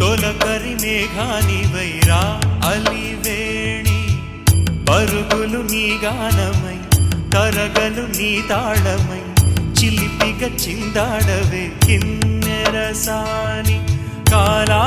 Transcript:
తొలకరి మేఘానివైరా అలివేణి పరుగులు నీ గానమై తరగలు నీ తాళమై చిలిపిగ చిందాడవే కిన్నెరసాని కాలా